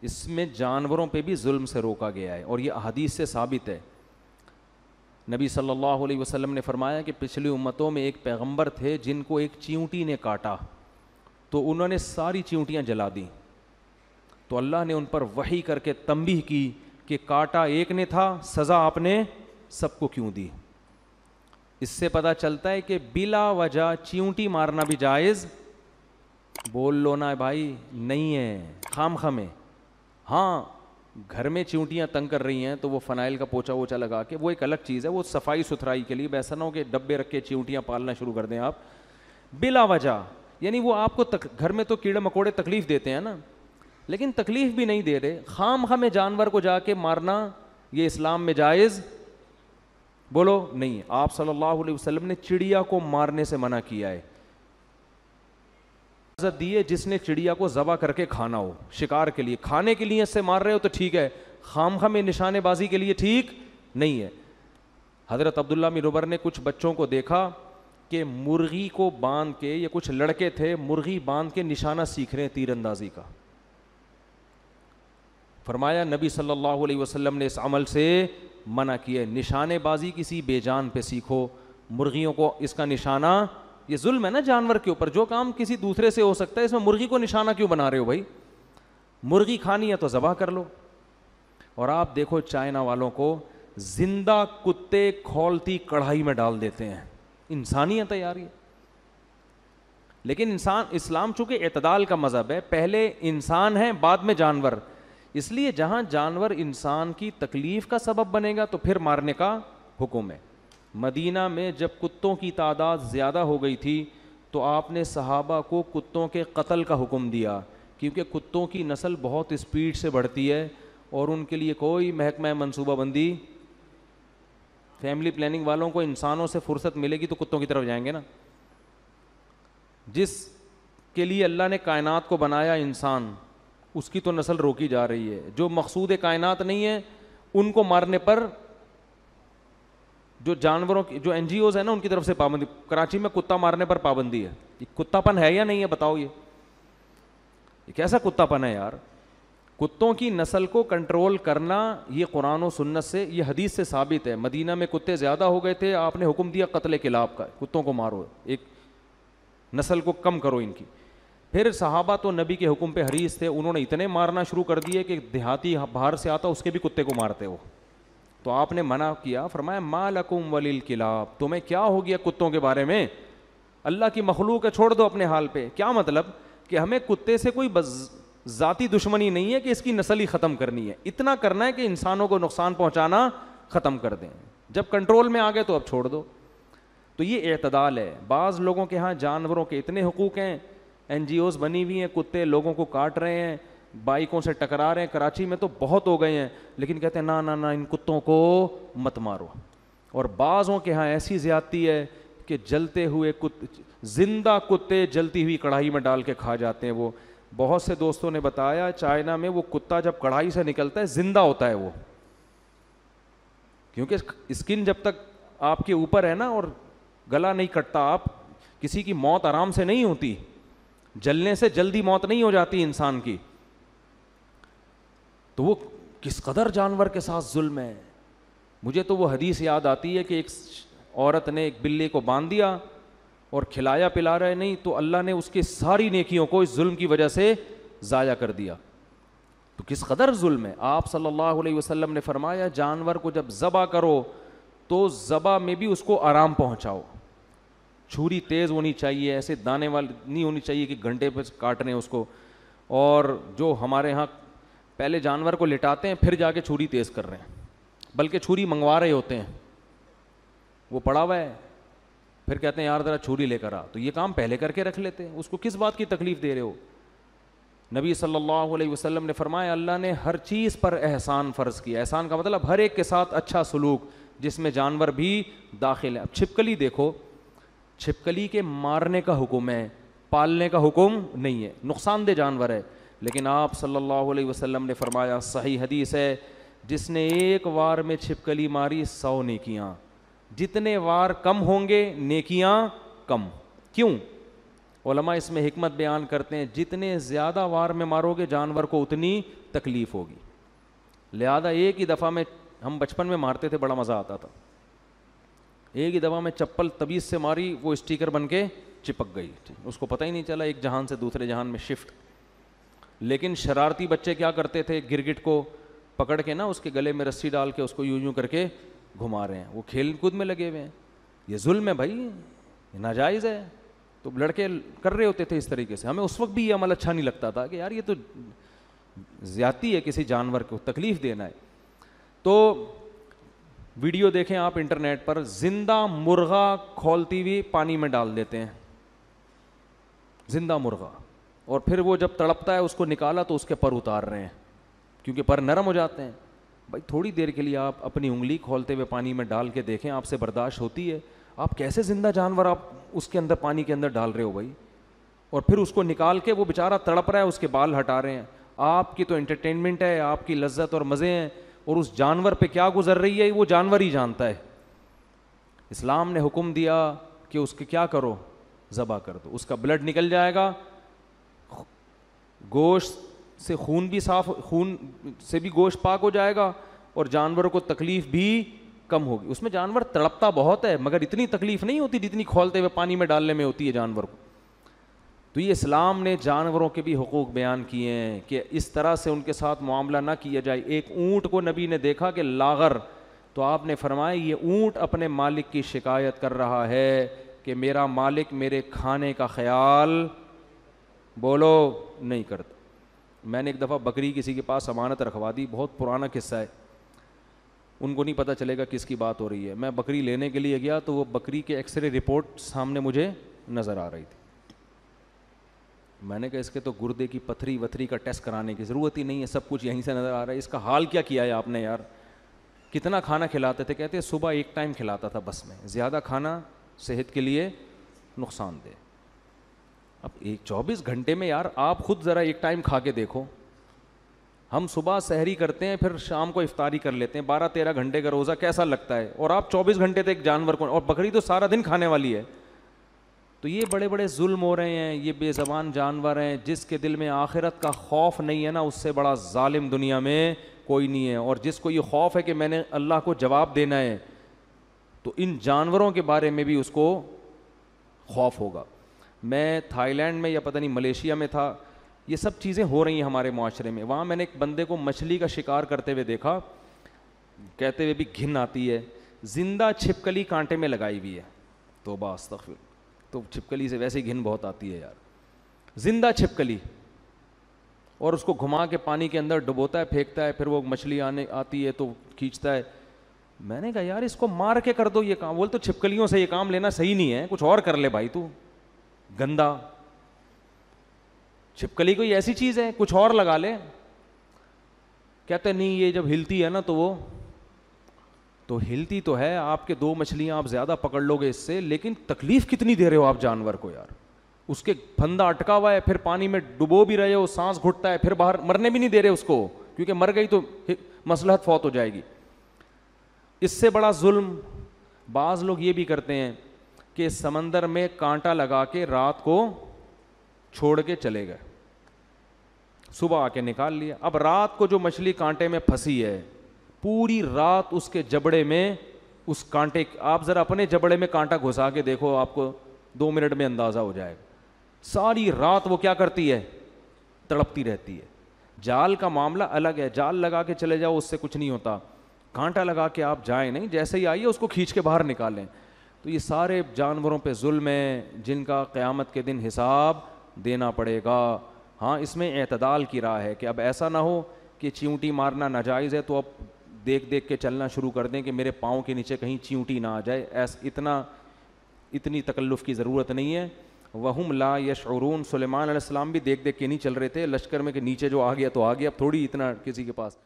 اس میں جانوروں پہ بھی ظلم سے روکا گیا ہے، اور یہ احادیث سے ثابت ہے۔ نبی صلی اللہ علیہ وسلم نے فرمایا کہ پچھلی امتوں میں ایک پیغمبر تھے جن کو ایک چیونٹی نے کاٹا تو انہوں نے ساری چیونٹیاں جلا دیں، تو اللہ نے ان پر وحی کر کے تنبیہ کی کہ کاٹا ایک نے تھا، سزا آپ نے سب کو کیوں دی؟ اس سے پتہ چلتا ہے کہ بلا وجہ چیونٹی مارنا بھی جائز، بول لو نا بھائی، نہیں ہے، خام خامے۔ ہاں گھر میں چیونٹیاں تنگ کر رہی ہیں تو وہ فنائل کا پوچھا ووچا لگا کے، وہ ایک الگ چیز ہے، وہ صفائی ستھرائی کے لیے، ایسا نہ ہو کہ ڈبے رکھ کے چیونٹیاں پالنا شروع کر دیں آپ بلا وجہ۔ یعنی وہ آپ کو گھر میں تو کیڑے مکوڑے تکلیف دیتے ہیں نا، لیکن تکلیف بھی نہیں دے رہے، خام خامے جانور کو جا کے مارنا یہ اسلام میں جائز بولو نہیں۔ آپ صلی اللہ علیہ وسلم نے چڑیا کو مارنے سے منع کیا ہے، اجازت دی ہے جس نے چڑیا کو ذبح کر کے کھانا ہو، شکار کے لیے، کھانے کے لیے اس سے مار رہے ہو تو ٹھیک ہے، خام خامے نشانے بازی کے لیے ٹھیک نہیں ہے۔ حضرت عبداللہ بن عمر نے کچھ بچوں کو دیکھا کہ مرغی کو باندھ کے، یہ کچھ لڑکے تھے، مرغی باندھ کے نشانہ سیکھ رہے ہیں تیر اندازی کا۔ فرمایا نبی صلی اللہ علیہ وسلم نے اس عمل سے منع کیا ہے، نشانے بازی کسی بے جان پہ سیکھو، مرغیوں کو اس کا نشانہ، یہ ظلم ہے نا جانور کے اوپر، جو کام کسی دوسرے سے ہو سکتا ہے اس میں مرغی کو نشانہ کیوں بنا رہے ہو بھائی؟ مرغی کھانی ہے تو ذبح کر لو۔ اور آپ دیکھو چائنا والوں کو زندہ کتے کھولتی کڑھائی میں ڈال دیتے ہیں، انسانیت ہے یار یہ۔ لیکن اسلام چونکہ اعتدال کا مذہب ہے، پہلے انسان ہے بعد میں جانور، اس لیے جہاں جانور انسان کی تکلیف کا سبب بنے گا تو پھر مارنے کا حکم ہے۔ مدینہ میں جب کتوں کی تعداد زیادہ ہو گئی تھی تو آپ نے صحابہ کو کتوں کے قتل کا حکم دیا، کیونکہ کتوں کی نسل بہت اسپیڈ سے بڑھتی ہے اور ان کے لیے کوئی محکمہ منصوبہ بندی، فیملی پلاننگ والوں کو انسانوں سے فرصت ملے گی تو کتوں کی طرف جائیں گے نا۔ جس کے لیے اللہ نے کائنات کو بنایا انسان، اس کی تو نسل روکی جا رہی ہے، جو مقصود کائنات نہیں ہے ان کو مارنے پر جو جانوروں کی جو NGOs ہیں نا ان کی طرف سے پابندی، کراچی میں کتا مارنے پر پابندی ہے۔ یہ کتا پن ہے یا نہیں ہے بتاؤ؟ یہ کیسا کتا پن ہے یار؟ کتوں کی نسل کو کنٹرول کرنا یہ قرآن و سنت سے، یہ حدیث سے ثابت ہے۔ مدینہ میں کتے زیادہ ہو گئے تھے، آپ نے حکم دیا قتل کلاب کا، کتوں کو مارو، ایک نسل کو کم کرو ان کی۔ پھر صحابہ تو نبی کے حکم پہ حریص تھے، انہوں نے اتنے مارنا شروع کر دیے کہ دیہاتی باہر سے آتا اس کے بھی کتے کو مارتے ہو، تو آپ نے منع کیا، فرمایا ما لکم وللکلاب، تمہیں کیا ہو گیا کتوں کے بارے میں؟ اللہ کی مخلوق ہے، چھوڑ دو اپنے حال پہ۔ کیا مطلب کہ ہمیں کتے سے کوئی ذاتی دشمنی نہیں ہے کہ اس کی نسل ہی ختم کرنی ہے، اتنا کرنا ہے کہ انسانوں کو نقصان پہنچانا ختم کر دیں، جب کنٹرول میں آ گئے تو اب چھوڑ دو۔ تو یہ اعتدال ہے۔ بعض لوگوں کے ہاں جانوروں کے اتنے حقوق ہیں، NGOs بنی ہوئی ہیں، کتے لوگوں کو کاٹ رہے ہیں، بائکوں سے ٹکرا رہے ہیں، کراچی میں تو بہت ہو گئے ہیں، لیکن کہتے ہیں نا نا نا ان کتوں کو مت مارو۔ اور بعضوں کے ہاں ایسی زیادتی ہے کہ جلتے ہوئے زندہ کتے جلتی ہوئی کڑھائی میں ڈال کے کھا جاتے ہیں۔ وہ بہت سے دوستوں نے بتایا چائنا میں وہ کتا جب کڑھائی سے نکلتا ہے زندہ ہوتا ہے وہ، کیونکہ اسکن جب تک آپ کے اوپر ہے نا اور گلا نہیں کٹتا، آپ کسی کی موت آرام سے نہیں ہوتی، جلنے سے جلدی موت نہیں ہو جاتی انسان کی۔ تو وہ کس قدر جانور کے ساتھ ظلم ہے۔ مجھے تو وہ حدیث یاد آتی ہے کہ ایک عورت نے ایک بلی کو باندھ دیا اور کھلایا پلا رہے نہیں تو اللہ نے اس کی ساری نیکیوں کو اس ظلم کی وجہ سے ضائع کر دیا۔ تو کس قدر ظلم ہے۔ آپ صلی اللہ علیہ وسلم نے فرمایا جانور کو جب ذبح کرو تو ذبح میں بھی اس کو آرام پہنچاؤ، چھری تیز ہونی چاہیے، ایسے دانے والی نہیں ہونی چاہیے کہ گھنٹے پہ کاٹ رہے ہیں اس کو۔ اور جو ہمارے ہاں پہلے جانور کو لٹاتے ہیں پھر جا کے چھری تیز کر رہے ہیں، بلکہ چھری منگوا رہے ہوتے ہیں، وہ پڑا ہوا ہے، پھر کہتے ہیں یار ذرا چھری لے کر آ، تو یہ کام پہلے کر کے رکھ لیتے ہیں، اس کو کس بات کی تکلیف دے رہے ہو؟ نبی صلی اللہ علیہ وسلم نے فرمایا اللہ نے ہر چیز پر احسان فرض کیا۔ احسان کا مطلب ہر ایک کے ساتھ اچھا سلوک، جس میں جانور بھی داخل ہے۔ اب چھپکلی دیکھو، چھپکلی کے مارنے کا حکم ہے، پالنے کا حکم نہیں ہے، نقصان دہ جانور ہے، لیکن آپ صلی اللہ علیہ وسلم نے فرمایا، صحیح حدیث ہے، جس نے ایک وار میں چھپکلی ماری 100 نیکیاں، جتنے وار کم ہوں گے نیکیاں کم۔ کیوں؟ علماء اس میں حکمت بیان کرتے ہیں جتنے زیادہ وار میں مارو گے جانور کو اتنی تکلیف ہوگی، لہذا ایک ہی دفعہ میں، ہم بچپن میں مارتے تھے بڑا مزہ آتا تھا، ایک ہی دفعہ میں چپل تبیز سے ماری وہ اسٹیکر بن کے چپک گئی، اس کو پتہ ہی نہیں چلا ایک جہان سے دوسرے جہان میں شفٹ۔ لیکن شرارتی بچے کیا کرتے تھے، گرگٹ کو پکڑ کے نا اس کے گلے میں رسی ڈال کے اس کو یوں یوں کر کے گھما رہے ہیں، وہ کھیل کود میں لگے ہوئے ہیں، یہ ظلم ہے بھائی، یہ ناجائز ہے۔ تو لڑکے کر رہے ہوتے تھے اس طریقے سے، ہمیں اس وقت بھی یہ عمل اچھا نہیں لگتا تھا کہ یار یہ تو زیادتی ہے، کسی جانور کو تکلیف دینا ہے۔ تو ویڈیو دیکھیں آپ انٹرنیٹ پر، زندہ مرغا کھولتی ہوئی پانی میں ڈال دیتے ہیں، زندہ مرغا، اور پھر وہ جب تڑپتا ہے اس کو نکالا تو اس کے پر اتار رہے ہیں کیونکہ پر نرم ہو جاتے ہیں۔ بھائی تھوڑی دیر کے لیے آپ اپنی انگلی کھولتے ہوئے پانی میں ڈال کے دیکھیں، آپ سے برداشت ہوتی ہے؟ آپ کیسے زندہ جانور آپ اس کے اندر پانی کے اندر ڈال رہے ہو بھائی، اور پھر اس کو نکال کے وہ بیچارہ تڑپ رہا ہے، اس کے بال ہٹا رہے ہیں۔ آپ کی تو انٹرٹینمنٹ ہے، آپ کی لذت اور مزے ہیں، اور اس جانور پہ کیا گزر رہی ہے وہ جانور ہی جانتا ہے۔ اسلام نے حکم دیا کہ اس کے کیا کرو، ذبح کر دو، اس کا بلڈ نکل جائے گا، گوشت سے خون بھی صاف، خون سے بھی گوشت پاک ہو جائے گا، اور جانور کو تکلیف بھی کم ہوگی۔ اس میں جانور تڑپتا بہت ہے مگر اتنی تکلیف نہیں ہوتی جتنی کھولتے ہوئے پانی میں ڈالنے میں ہوتی ہے جانور کو۔ تو یہ اسلام نے جانوروں کے بھی حقوق بیان کیے ہیں کہ اس طرح سے ان کے ساتھ معاملہ نہ کیا جائے۔ ایک اونٹ کو نبی نے دیکھا کہ لاغر، تو آپ نے فرمایا یہ اونٹ اپنے مالک کی شکایت کر رہا ہے کہ میرا مالک میرے کھانے کا خیال بولو نہیں کرتا۔ میں نے ایک دفعہ بکری کسی کے پاس امانت رکھوا دی، بہت پرانا قصہ ہے، ان کو نہیں پتہ چلے گا کس کی بات ہو رہی ہے۔ میں بکری لینے کے لیے گیا تو وہ بکری کے ایکس رے رپورٹ سامنے مجھے نظر آ رہی تھی۔ میں نے کہا اس کے تو گردے کی پتھری وتھری کا ٹیسٹ کرانے کی ضرورت ہی نہیں ہے، سب کچھ یہیں سے نظر آ رہا ہے، اس کا حال کیا کیا ہے آپ نے یار؟ کتنا کھانا کھلاتے تھے؟ کہتے صبح ایک ٹائم کھلاتا تھا بس، میں زیادہ کھانا صحت کے لیے نقصان دہ۔ اب 24 گھنٹے میں یار آپ خود ذرا ایک ٹائم کھا کے دیکھو، ہم صبح سحری کرتے ہیں پھر شام کو افطاری کر لیتے ہیں، 12-13 گھنٹے کا روزہ کیسا لگتا ہے، اور آپ 24 گھنٹے تک جانور کو، اور بکری تو سارا دن کھانے والی ہے۔ تو یہ بڑے بڑے ظلم ہو رہے ہیں، یہ بے زبان جانور ہیں، جس کے دل میں آخرت کا خوف نہیں ہے نا، اس سے بڑا ظالم دنیا میں کوئی نہیں ہے۔ اور جس کو یہ خوف ہے کہ میں نے اللہ کو جواب دینا ہے، تو ان جانوروں کے بارے میں بھی اس کو خوف ہوگا۔ میں تھائی لینڈ میں یا پتہ نہیں ملیشیا میں تھا، یہ سب چیزیں ہو رہی ہیں ہمارے معاشرے میں۔ وہاں میں نے ایک بندے کو مچھلی کا شکار کرتے ہوئے دیکھا، کہتے ہوئے بھی گھن آتی ہے، زندہ چھپکلی کانٹے میں لگائی ہوئی ہے، توبہ استغفر، تو چھپکلی سے ویسے ہی گھن بہت آتی ہے یار، زندہ چھپکلی، اور اس کو گھما کے پانی کے اندر ڈبوتا ہے، پھینکتا ہے، پھر وہ مچھلی آتی ہے تو کھینچتا ہے۔ میں نے کہا یار اس کو مار کے کر دو یہ کام، بول تو چھپکلیوں سے یہ کام لینا صحیح نہیں ہے، کچھ اور کر لے بھائی، تو گندا، چھپکلی کوئی ایسی چیز ہے کچھ اور لگا لے۔ کہتے نہیں یہ جب ہلتی ہے نا تو وہ تو ہلتی تو ہے، آپ کے 2 مچھلیاں آپ زیادہ پکڑ لو گے اس سے، لیکن تکلیف کتنی دے رہے ہو آپ جانور کو یار، اس کے پھندا اٹکا ہوا ہے، پھر پانی میں ڈبو بھی رہے ہو، سانس گھٹتا ہے، پھر باہر مرنے بھی نہیں دے رہے اس کو، کیونکہ مر گئی تو مصلحت فوت ہو جائے گی۔ اس سے بڑا ظلم بعض لوگ یہ بھی کرتے ہیں کہ سمندر میں کانٹا لگا کے رات کو چھوڑ کے چلے گئے، صبح آ کے نکال لیا۔ اب رات کو جو مچھلی کانٹے میں پھنسی ہے، پوری رات اس کے جبڑے میں اس کانٹے، آپ ذرا اپنے جبڑے میں کانٹا گھسا کے دیکھو، آپ کو 2 منٹ میں اندازہ ہو جائے گا، ساری رات وہ کیا کرتی ہے، تڑپتی رہتی ہے۔ جال کا معاملہ الگ ہے، جال لگا کے چلے جاؤ اس سے کچھ نہیں ہوتا، کانٹا لگا کے آپ جائیں نہیں، جیسے ہی آئیے اس کو کھینچ کے باہر نکالیں۔ تو یہ سارے جانوروں پہ ظلم ہے جن کا قیامت کے دن حساب دینا پڑے گا۔ ہاں اس میں اعتدال کی راہ ہے کہ اب ایسا نہ ہو کہ چیونٹی مارنا ناجائز ہے تو اب دیکھ دیکھ کے چلنا شروع کر دیں کہ میرے پاؤں کے نیچے کہیں چیونٹی نہ آ جائے، اتنی تکلف کی ضرورت نہیں ہے۔ وہم لا یشعرون، سلیمان علیہ السلام بھی دیکھ دیکھ کے نہیں چل رہے تھے لشکر میں کہ نیچے جو آ گیا تو آ گیا، اب تھوڑی اتنا کسی کے پاس